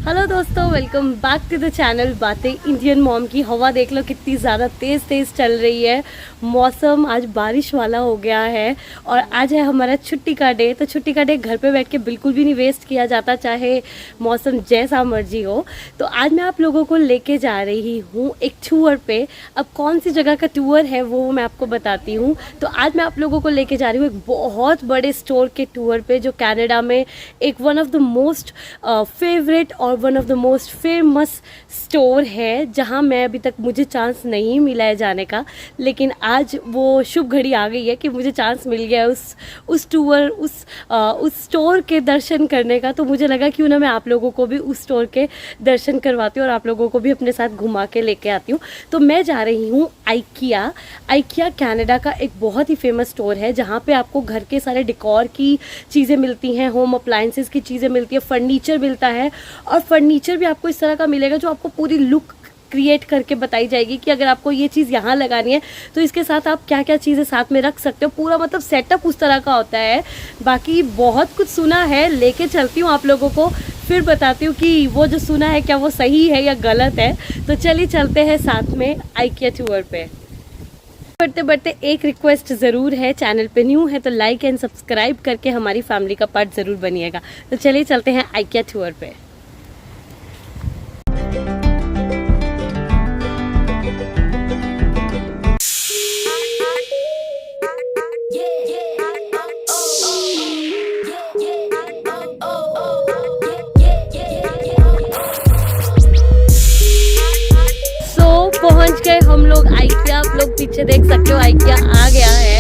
Hello दोस्तों, welcome back to the channel बातें Indian mom की। हवा देख लो कितनी ज़्यादा तेज़ चल रही है। मौसम आज बारिश वाला हो गया है और आज है हमारा छुट्टी का डे। तो छुट्टी का डे घर पे बैठ के बिल्कुल भी नहीं वेस्ट किया जाता, चाहे मौसम जैसा मर्जी हो। तो आज मैं आप लोगों को लेके जा रही हूँ एक टूर पे। अब कौन सी जगह का टूर है वो मैं आपको बताती हूँ। तो आज मैं आप लोगों को लेके जा रही हूँ एक बहुत बड़े स्टोर के टूर पे, जो कनाडा में एक one of the most favourite और one of the most famous store है, जहां मैं अभी तक मुझे चांस नहीं मिला है जाने का। लेकिन आज वो शुभ घड़ी आ गई है कि मुझे चांस मिल गया है उस टूर उस स्टोर के दर्शन करने का। तो मुझे लगा क्यों ना मैं आप लोगों को भी उस स्टोर के दर्शन करवाती हूँ और आप लोगों को भी अपने साथ घुमा के लेके आती हूँ। तो मैं जा रही हूँ आइकिया कनाडा का एक बहुत ही फेमस स्टोर है, जहाँ पे आपको घर के सारे डेकोर की चीज़ें मिलती हैं, होम अप्लायंसेस की चीज़ें मिलती है, फर्नीचर मिलता है। और फर्नीचर भी आपको इस तरह का मिलेगा जो आपको पूरी लुक क्रिएट करके बताई जाएगी कि अगर आपको ये चीज़ यहाँ लगानी है तो इसके साथ आप क्या क्या चीज़ें साथ में रख सकते हो। पूरा मतलब सेटअप उस तरह का होता है। बाकी बहुत कुछ सुना है, लेके चलती हूँ आप लोगों को, फिर बताती हूँ कि वो जो सुना है क्या वो सही है या गलत है। तो चलिए चलते हैं साथ में आइकिया टूर पे। बढ़ते बढ़ते एक रिक्वेस्ट ज़रूर है, चैनल पे न्यू है तो लाइक एंड सब्सक्राइब करके हमारी फैमिली का पार्ट ज़रूर बनिएगा। तो चलिए चलते हैं आइकिया टूर पे। पहुंच गए हम लोग आइकिया। आप लोग पीछे देख सकते हो आइकिया आ गया है।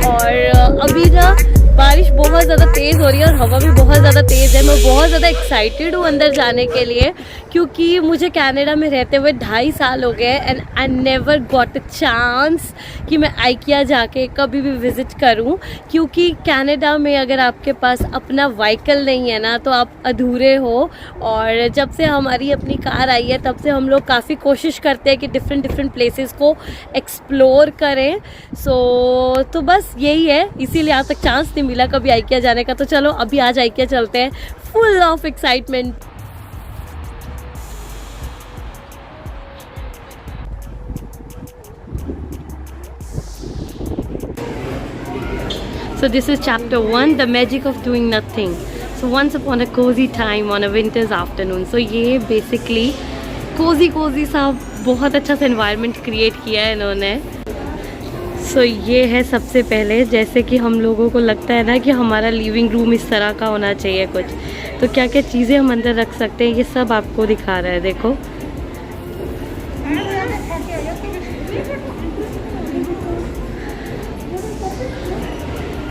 और अभी ना बारिश बहुत ज़्यादा तेज़ हो रही है और हवा भी बहुत ज़्यादा तेज़ है। मैं बहुत ज़्यादा एक्साइटेड हूँ अंदर जाने के लिए, क्योंकि मुझे कनाडा में रहते हुए 2.5 साल हो गए and I never got a chance कि मैं आइकिया जाके कभी भी विज़िट करूँ। क्योंकि कनाडा में अगर आपके पास अपना व्हीकल नहीं है ना तो आप अधूरे हो। और जब से हमारी अपनी कार आई है तब से हम लोग काफ़ी कोशिश करते हैं कि डिफरेंट प्लेसेस को एक्सप्लोर करें। तो बस यही है, इसीलिए आज तक चांस नहीं मिला कभी आइकिया जाने का। तो चलो अभी आज आइकिया चलते हैं, full of excitement. So this is chapter 1, the magic of doing nothing. So once upon a cozy time on a winter's afternoon. So ये basically cozy सा बहुत अच्छा सा environment create किया है इन्होंने। So ये है सबसे पहले, जैसे कि हम लोगों को लगता है ना कि हमारा लिविंग रूम इस तरह का होना चाहिए कुछ, तो क्या क्या चीज़ें हम अंदर रख सकते हैं ये सब आपको दिखा रहा है। देखो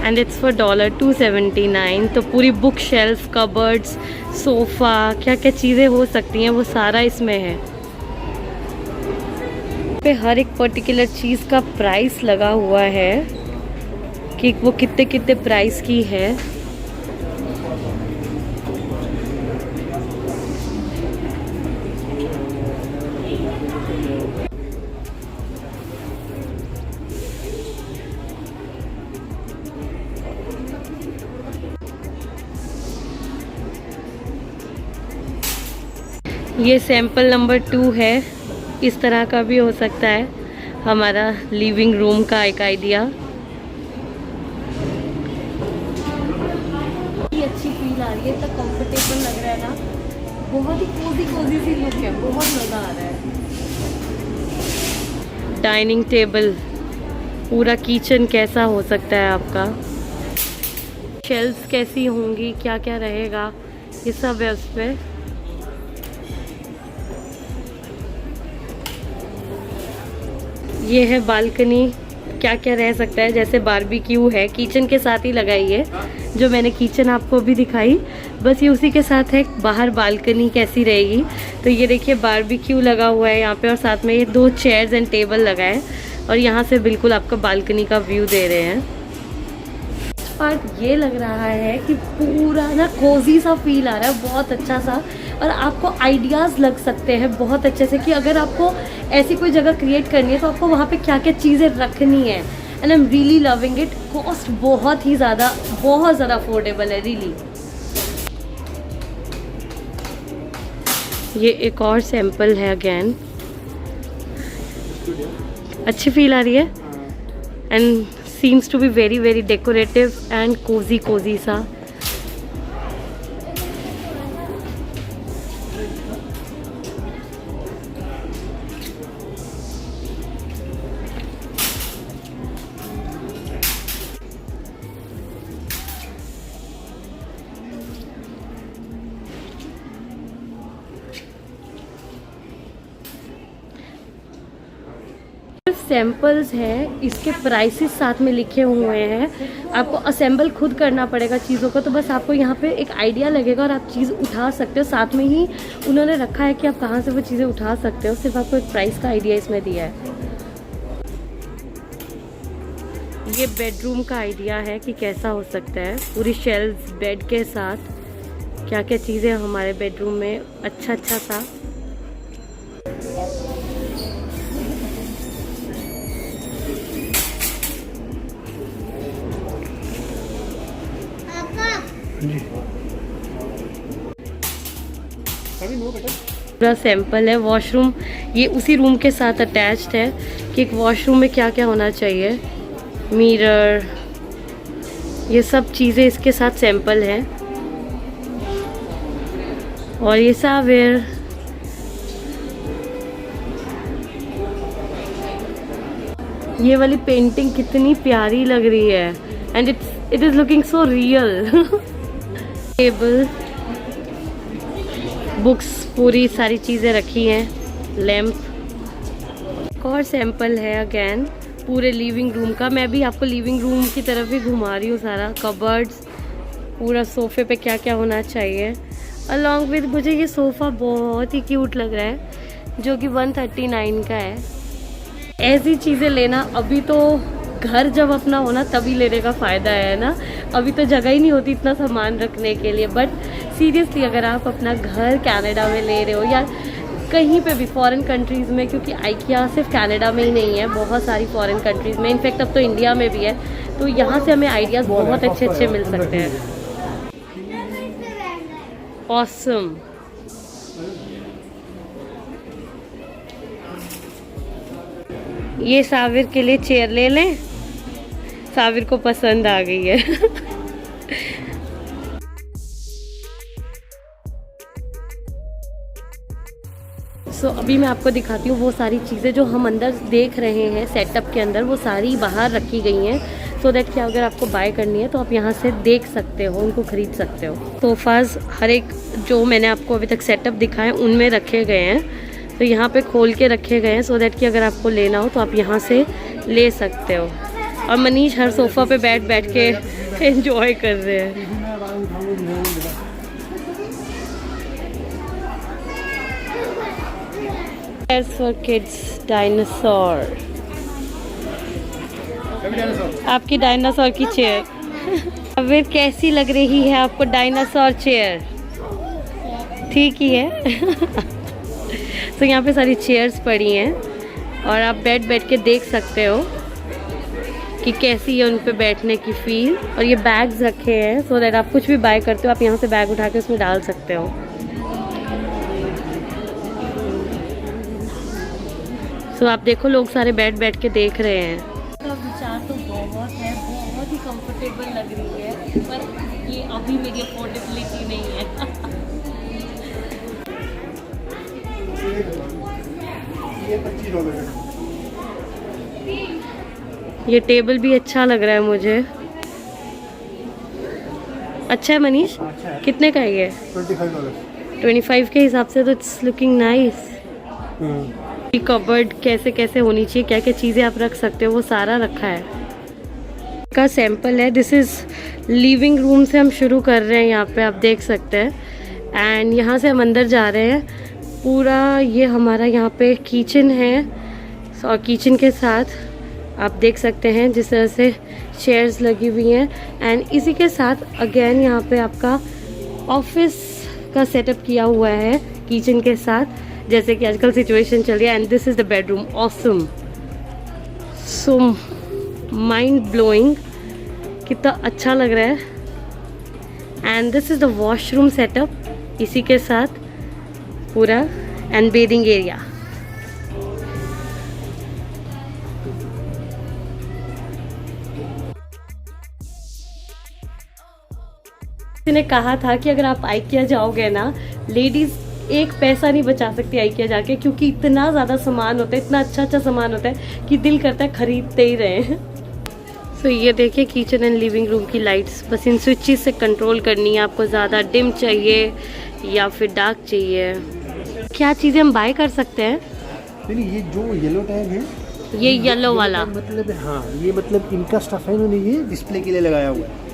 एंड इट्स फॉर $2.79। तो पूरी बुक शेल्फ, कबर्ड्स, सोफ़ा, क्या क्या चीज़ें हो सकती हैं वो सारा इसमें है। पे हर एक पर्टिकुलर चीज़ का प्राइस लगा हुआ है कि वो कितने प्राइस की है। ये सैंपल नंबर 2 है, इस तरह का भी हो सकता है हमारा लिविंग रूम का एक आइडिया। अच्छी फील आ रही है, इतना कंफर्टेबल लग रहा है ना, बहुत ही कोजी सी लुक है, बहुत मज़ा आ रहा है। डाइनिंग टेबल, पूरा किचन कैसा हो सकता है आपका, शेल्फ्स कैसी होंगी, क्या क्या रहेगा, ये सब है उस पर। ये है बालकनी, क्या क्या रह सकता है, जैसे बारबेक्यू है, किचन के साथ ही लगाई है। जो मैंने किचन आपको भी दिखाई बस ये उसी के साथ है। बाहर बालकनी कैसी रहेगी, तो ये देखिए बारबेक्यू लगा हुआ है यहाँ पे और साथ में ये 2 चेयर्स एंड टेबल लगा है और यहाँ से बिल्कुल आपका बालकनी का व्यू दे रहे हैं। पार्ट ये लग रहा है कि पूरा ना कोजी सा फील आ रहा है, बहुत अच्छा सा, और आपको आइडियाज़ लग सकते हैं बहुत अच्छे से कि अगर आपको ऐसी कोई जगह क्रिएट करनी है तो आपको वहाँ पे क्या क्या चीज़ें रखनी है। And I am really loving it. Cost बहुत ज़्यादा अफोर्डेबल है रियली। ये एक और सैंपल है अगेन, अच्छी फील आ रही है and seems to be very very decorative and cozy cozy सा। सैम्पल्स हैं, इसके प्राइसेस साथ में लिखे हुए हैं। आपको असेंबल खुद करना पड़ेगा चीज़ों को, तो बस आपको यहाँ पे एक आइडिया लगेगा और आप चीज़ उठा सकते हो। साथ में ही उन्होंने रखा है कि आप कहाँ से वो चीज़ें उठा सकते हो, सिर्फ आपको एक प्राइस का आइडिया इसमें दिया है। ये बेडरूम का आइडिया है कि कैसा हो सकता है, पूरी शेल्व्स बेड के साथ, क्या क्या चीज़ें हमारे बेडरूम में अच्छा सा। पूरा सैंपल है। वॉशरूम ये उसी रूम के साथ अटैच्ड है कि एक वॉशरूम में क्या क्या होना चाहिए, मिरर, ये सब चीज़ें इसके साथ सैंपल है। और ये सावेर, ये वाली पेंटिंग कितनी प्यारी लग रही है and it is looking so real. Table, books, पूरी सारी चीज़ें रखी हैं, लैम्प। एक और सैंपल है अगेन पूरे लिविंग रूम का। मैं भी आपको लिविंग रूम की तरफ ही घुमा रही हूँ सारा। कबर्ड्स, पूरा सोफे पे क्या क्या होना चाहिए। अलॉन्ग विद मुझे ये सोफ़ा बहुत ही क्यूट लग रहा है जो कि 139 का है। ऐसी चीज़ें लेना, अभी तो घर जब अपना होना तभी लेने का फ़ायदा है ना, अभी तो जगह ही नहीं होती इतना सामान रखने के लिए। बट सीरियसली अगर आप अपना घर कनाडा में ले रहे हो या कहीं पे भी फॉरेन कंट्रीज़ में, क्योंकि आइकिया सिर्फ कनाडा में ही नहीं है, बहुत सारी फॉरेन कंट्रीज़ में, इनफैक्ट अब तो इंडिया में भी है, तो यहाँ से हमें आइडियाज़ बहुत अच्छे मिल सकते हैं। ऑसम। ये साविर के लिए चेयर ले लें, साविर को पसंद आ गई है। अभी मैं आपको दिखाती हूँ वो सारी चीज़ें जो हम अंदर देख रहे हैं सेटअप के अंदर, वो सारी बाहर रखी गई हैं सो दैट कि अगर आपको बाय करनी है तो आप यहाँ से देख सकते हो, उनको खरीद सकते हो। सोफ़ाज़ हर एक जो मैंने आपको अभी तक सेटअप दिखाए उनमें रखे गए हैं, तो यहाँ पे खोल के रखे गए हैं सो दैट कि अगर आपको लेना हो तो आप यहाँ से ले सकते हो। और मनीष हर सोफ़ा पे बैठ के एंजॉय कर रहे हैं। As for kids, dinosaur. आपकी डायनासोर की चेयर अभी कैसी लग रही है आपको? डायनासोर चेयर ठीक ही है। तो यहाँ पे सारी चेयर्स पड़ी हैं और आप बैठ के देख सकते हो कि कैसी है उन पे बैठने की फील। और ये बैग्स रखे हैं सो दैट आप कुछ भी बाय करते हो आप यहाँ से बैग उठा के उसमें डाल सकते हो। तो आप देखो लोग सारे बैठ के देख रहे हैं। तो विचार तो बहुत है, बहुत ही कंफर्टेबल लग रही है, पर ये अभी मेरी अफोर्डेबिलिटी नहीं है। ये टेबल भी अच्छा लग रहा है मुझे। अच्छा है मनीष? अच्छा है। कितने का है ये? $25 के हिसाब से तो इट्स लुकिंग नाइस। कबर्ड कैसे कैसे होनी चाहिए, क्या क्या चीज़ें आप रख सकते हो, वो सारा रखा है। का सैंपल है। दिस इज़ लिविंग रूम से हम शुरू कर रहे हैं, यहाँ पे आप देख सकते हैं। एंड यहाँ से हम अंदर जा रहे हैं। पूरा ये हमारा यहाँ पे किचन है और किचन के साथ आप देख सकते हैं जिस तरह से चेयर्स लगी हुई हैं। एंड इसी के साथ अगेन यहाँ पे आपका ऑफिस का सेटअप किया हुआ है किचन के साथ, जैसे कि आजकल सिचुएशन चल रही है। And this is the bedroom. Awesome, so mind blowing, कितना अच्छा लग रहा है। And this is the washroom setup इसी के साथ। पूरा एंड बेदिंग एरिया। ने कहा था कि अगर आप आइकिया जाओगे ना, लेडीज एक पैसा नहीं बचा सकती आइकिया जाके, क्योंकि इतना ज़्यादा सामान होता है, इतना अच्छा अच्छा सामान होता है कि दिल करता है खरीदते ही रहे। तो ये देखिए किचन एंड लिविंग रूम की लाइट्स, बस इन स्विचेस से कंट्रोल करनी है आपको, ज़्यादा डिम चाहिए या फिर डार्क चाहिए। क्या चीज़ें हम बाय कर सकते हैं? नहीं, ये जो येलो टैग है, ये येलो वाला मतलब हाँ, ये मतलब इनका स्टफ है, इन्होंने ये डिस्प्ले के लिए लगाया हुआ है।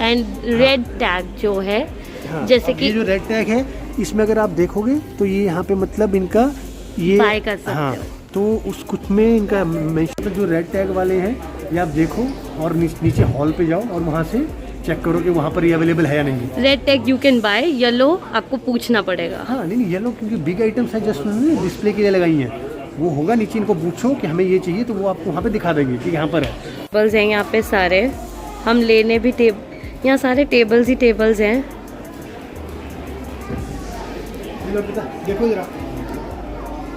एंड रेड टैग जो है, हाँ, जैसे कि ये जो रेड टैग है, इसमें अगर आप देखोगे तो ये यहाँ पे मतलब इनका ये बाय कर सकते हाँ, हो। तो उस कुछ में इनका मेंशन, जो रेड टैग वाले हैं ये आप देखो और नीचे हॉल पे जाओ और वहाँ से चेक करो कि वहाँ पर ये अवेलेबल है या नहीं। Red tag you can buy, yellow आपको पूछना पड़ेगा। हाँ नहीं, येलो क्योंकि बिग आइटम्स है, जस्ट उन्होंने डिस्प्ले के लिए लगाई हैं, वो होगा नीचे, इनको पूछो कि हमें ये चाहिए तो वो आपको वहाँ पे दिखा देंगे कि यहाँ पर है। टेबल्स हैं यहाँ पे सारे, हम लेने भी यहाँ सारे टेबल्स ही टेबल्स हैं। देखो जरा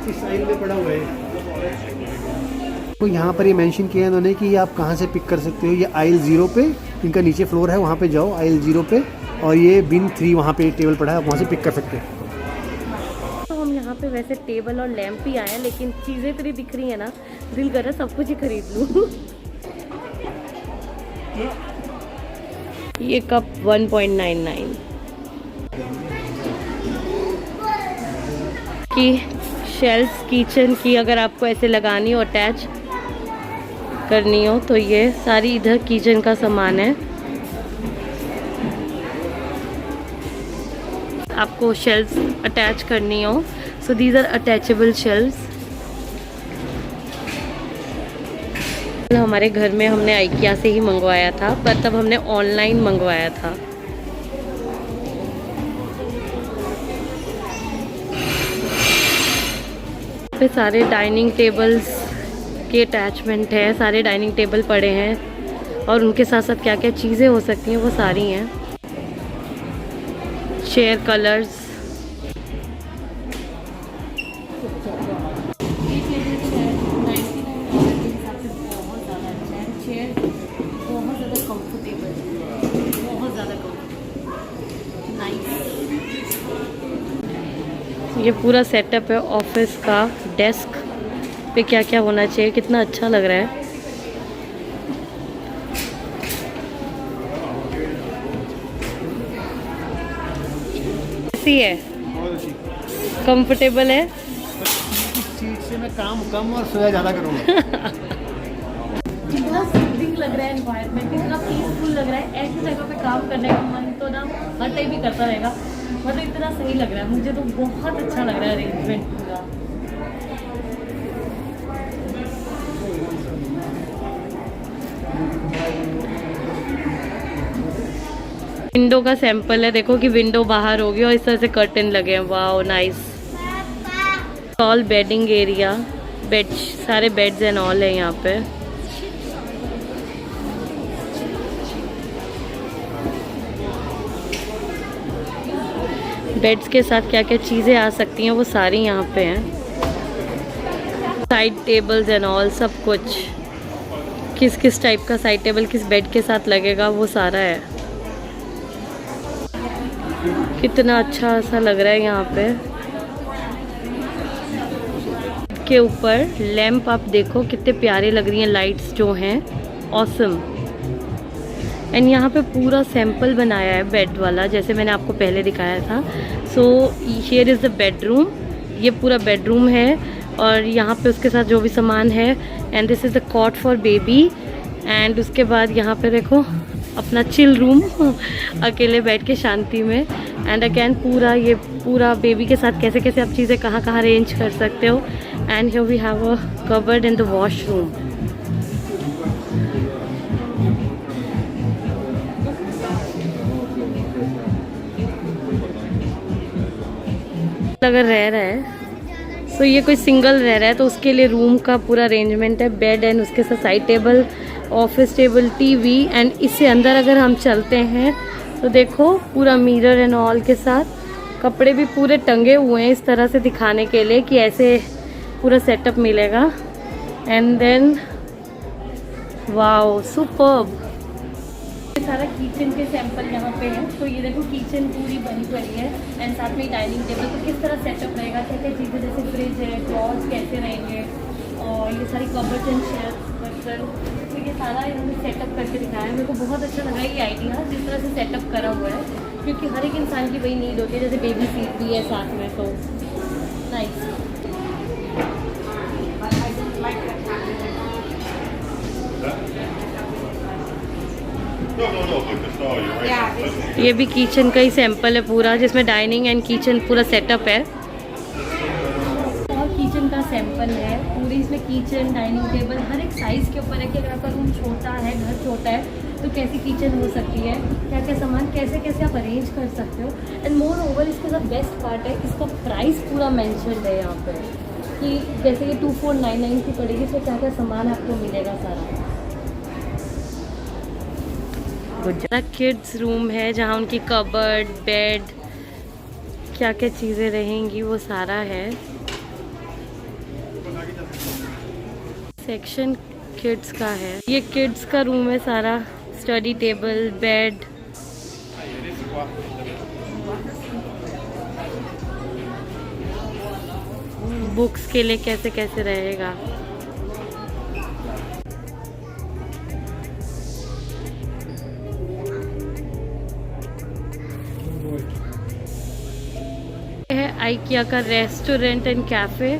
इस साइड में पड़ा हुआ है, तो यहाँ पर ये मेंशन किया है इन्होंने कि ये आप कहाँ से पिक कर सकते हो। ये आइल 0 पे, इनका नीचे फ्लोर है, वहाँ पे जाओ आइल 0 पे, और ये बिन 3 वहाँ पे टेबल पड़ा है, आप वहाँ से पिक कर सकते हो। तो हम यहाँ पे वैसे टेबल और लैंप ही आए हैं, लेकिन चीज़ें इतनी दिख रही है ना, दिल कर रहा है सब कुछ ही खरीद लूँ। ये कप 1.99 की शेल्फ किचन की, अगर आपको ऐसे लगानी हो, अटैच करनी हो, तो ये सारी इधर किचन का सामान है। आपको शेल्फ अटैच करनी हो, so these are attachable shelfs. हमारे घर में हमने आइकिया से ही मंगवाया था, पर तब हमने ऑनलाइन मंगवाया था। पे सारे डाइनिंग टेबल्स के अटैचमेंट है, सारे डाइनिंग टेबल पड़े हैं, और उनके साथ साथ क्या क्या चीज़ें हो सकती हैं वो सारी हैं। चेयर कलर्स, ये पूरा सेटअप है ऑफिस का। डेस्क पे क्या क्या होना चाहिए, कितना अच्छा लग रहा है। कैसी है? कंफर्टेबल है? इस सीट से मैं काम कम और सोया ज़्यादा करूँगा। कितना सूदिंग लग रहा है एनवायरनमेंट, कितना पीसफुल लग रहा है। ऐसी जगह पे काम करने का मन तो ना हर टाइम भी करता रहेगा, मतलब इतना सही लग रहा है मुझे तो, बहुत अच्छा लग रहा है अरेंजमेंट पूरा। विंडो का सैंपल है, देखो कि विंडो बाहर होगी और इस तरह से कर्टन लगे हैं। Wow nice. All bedding area, bed, सारे बेड्स एंड ऑल है यहाँ पे। बेड्स के साथ क्या क्या चीज़ें आ सकती हैं वो सारी यहाँ पे हैं। साइड टेबल्स एंड ऑल, सब कुछ, किस किस टाइप का साइड टेबल किस बेड के साथ लगेगा वो सारा है। कितना अच्छा सा लग रहा है यहाँ पे। के ऊपर लैंप आप देखो कितने प्यारे लग रही हैं, लाइट्स जो हैं ऑसम। एंड यहाँ पे पूरा सैंपल बनाया है बेड वाला, जैसे मैंने आपको पहले दिखाया था। So here is the bedroom, ये पूरा बेडरूम है, और यहाँ पे उसके साथ जो भी सामान है। And this is the cot for baby. एंड उसके बाद यहाँ पे देखो अपना चिल रूम, अकेले बैठ के शांति में। एंड अगैन पूरा ये पूरा बेबी के साथ कैसे कैसे आप चीज़ें कहाँ कहाँ अरेंज कर सकते हो। And here we have a cupboard in the washroom. अगर रह रहा है तो ये कोई सिंगल रह रहा है तो उसके लिए रूम का पूरा अरेंजमेंट है, बेड एंड उसके साथ side table, office table, TV. And इससे अंदर अगर हम चलते हैं तो देखो पूरा मिरर एंड ऑल के साथ कपड़े भी पूरे टंगे हुए हैं इस तरह से दिखाने के लिए कि ऐसे पूरा सेटअप मिलेगा। And then wow superb. ये सारा किचन के सैंपल यहाँ पे है। तो ये देखो किचन पूरी बनी पड़ी है एंड साथ में डाइनिंग टेबल। तो किस तरह सेटअप रहेगा, क्या क्या चीज़ें, जैसे फ्रिज है, ड्रॉर्स कैसे रहेंगे और ये सारी कबर्ड एंड शेल्फ बर्तन, तो ये सारा इन्होंने सेटअप करके दिखाया है। मेरे को बहुत अच्छा लगा ये आइडिया जिस तरह से सेटअप करा हुआ है, क्योंकि हर एक इंसान की वही नीड होती है, जैसे बेबी सीट भी है साथ में। तो नाइस। ये भी किचन का ही सैंपल है पूरा, जिसमें डाइनिंग एंड किचन पूरा सेटअप है। और किचन का सैंपल है पूरी, इसमें किचन, डाइनिंग टेबल हर एक साइज़ के ऊपर है कि अगर आपका रूम छोटा है, घर छोटा है, तो कैसी किचन हो सकती है, क्या क्या सामान कैसे कैसे आप अरेंज कर सकते हो। एंड मोर ओवर इसके साथ बेस्ट पार्ट है, इसका प्राइस पूरा मेंशन्ड है यहाँ पे कि जैसे ये 2499 की पड़ेगी, तो क्या क्या सामान आपको मिलेगा सारा। किड्स रूम है जहाँ उनकी कबर्ड, बेड, क्या क्या चीज़ें रहेंगी वो सारा है। सेक्शन किड्स का है, ये किड्स का रूम है सारा, स्टडी टेबल, बेड, बुक्स के लिए कैसे कैसे रहेगा। है आइकिया का restaurant and cafe,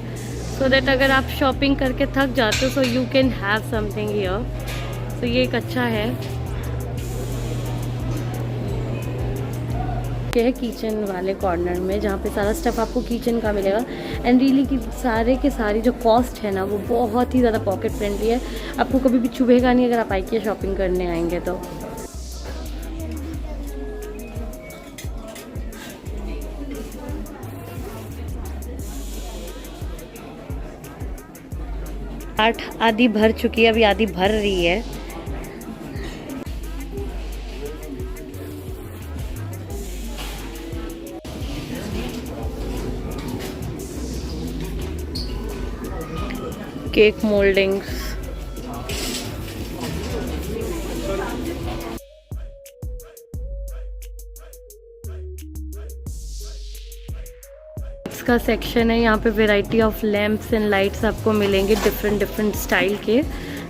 so that अगर आप शॉपिंग करके थक जाते हो so you can have something here. तो ये एक अच्छा है। ये है किचन वाले कॉर्नर में जहाँ पे सारा स्टफ आपको किचन का मिलेगा। एंड रियली की सारे के सारी जो कॉस्ट है ना वो बहुत ही ज़्यादा पॉकेट फ्रेंडली है, आपको कभी भी चुभेगा नहीं अगर आप आइकिया शॉपिंग करने आएंगे तो। आधी भर चुकी है, अभी आधी भर रही है। केक मोल्डिंग्स, का सेक्शन है। यहाँ पे variety of lamps and lights आपको मिलेंगे डिफरेंट स्टाइल के।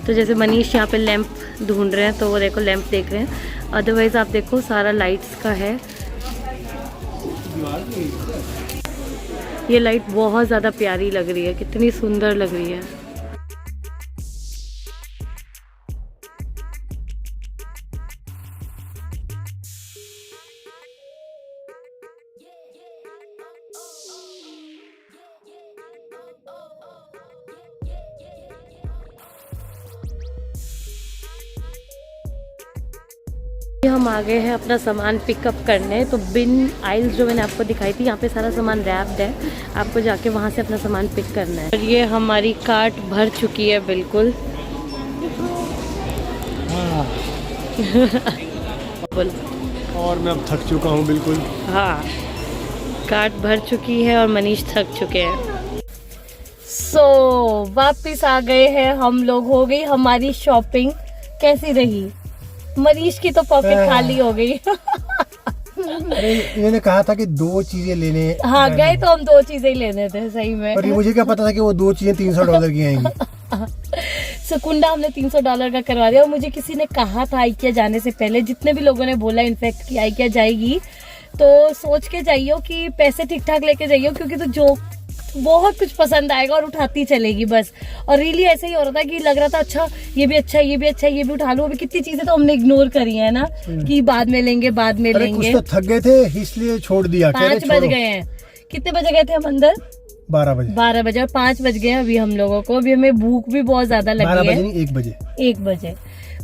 तो जैसे मनीष यहाँ पे लैंप ढूंढ रहे हैं तो वो देखो लैंप देख रहे हैं। अदरवाइज आप देखो सारा लाइट्स का है। ये लाइट बहुत ज़्यादा प्यारी लग रही है, कितनी सुंदर लग रही है। हम आ गए हैं अपना सामान पिकअप करने। तो बिन आइल्स जो मैंने आपको दिखाई थी, यहाँ पे सारा सामान रैप्ड है, आपको जाके वहाँ से अपना सामान पिक करना है। और ये हमारी कार्ट भर चुकी है बिल्कुल। और मैं अब थक चुका हूँ बिल्कुल। हाँ, कार्ट भर चुकी है और मनीष थक चुके हैं। सो वापिस आ गए हैं हम लोग। हो गई हमारी शॉपिंग। कैसी रही? मनीष की तो पॉकेट खाली हो गई। अरे इन्होंने कहा था कि 2 चीजें लेने। हाँ गए तो हम 2 चीजें ही लेने थे सही में। और मुझे क्या पता था कि वो 2 चीजें $300 की आएंगी। सुकुंडा हमने $300 का करवा दिया। और मुझे किसी ने कहा था आइकिया जाने से पहले, जितने भी लोगों ने बोला इनफैक्ट कि आइकिया जाएगी तो सोच के जाइयो कि पैसे ठीक ठाक लेके जाइयो, क्योंकि तो जो बहुत कुछ पसंद आएगा और उठाती चलेगी बस। और रियली ऐसे ही हो रहा था कि लग रहा था अच्छा ये भी अच्छा है, ये भी अच्छा है, ये भी उठा लो। अभी कितनी चीजें तो हमने इग्नोर करी है ना कि बाद में लेंगे बाद में लेंगे। कुछ तो थक गए थे इसलिए छोड़ दिया। 5 बज गए हैं। कितने बजे गए थे हम अंदर? 12 बजे। 12 बजे और 5 बज गए अभी हम लोगों को। अभी हमें भूख भी बहुत ज्यादा लगी है। 12 बजे नहीं 1 बजे। 1 बजे।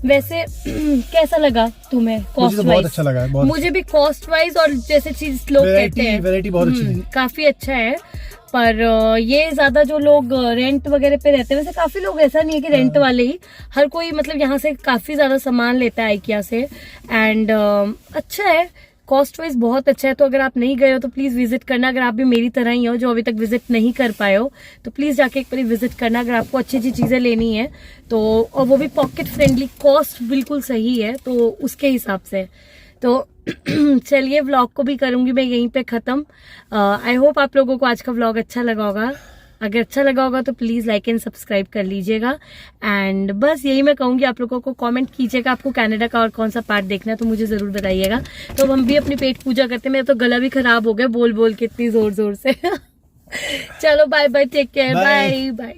वैसे कैसा लगा तुम्हें? कॉस्ट मुझे तो बहुत अच्छा लगा है। मुझे भी कॉस्ट वाइज और जैसे चीज लोग कहते हैं वैरायटी बहुत अच्छी है, काफी अच्छा है। पर ये ज्यादा जो लोग रेंट वगैरह पे रहते हैं, वैसे काफी लोग, ऐसा नहीं है कि रेंट वाले ही, हर कोई मतलब यहाँ से काफी ज्यादा सामान लेता है आइकिया से। एंड अच्छा है, कॉस्ट वाइज बहुत अच्छा है। तो अगर आप नहीं गए हो तो प्लीज विजिट करना। अगर आप भी मेरी तरह ही हो जो अभी तक विजिट नहीं कर पाए हो तो प्लीज जाके एक बार विजिट करना अगर आपको अच्छी अच्छी चीजें लेनी है तो, और वो भी पॉकेट फ्रेंडली, कॉस्ट बिल्कुल सही है तो उसके हिसाब से। तो चलिए व्लॉग को भी करूंगी मैं यहीं पे खत्म। आई होप आप लोगों को आज का व्लॉग अच्छा लगा होगा। अगर अच्छा लगा होगा तो प्लीज लाइक एंड सब्सक्राइब कर लीजिएगा। एंड बस यही मैं कहूंगी, आप लोगों को कमेंट कीजिएगा आपको कनाडा का और कौन सा पार्ट देखना है तो मुझे जरूर बताइएगा। तो हम भी अपनी पेट पूजा करते हैं। मेरा तो गला भी खराब हो गया बोल बोल के इतनी जोर जोर से। चलो bye bye, take care, bye bye.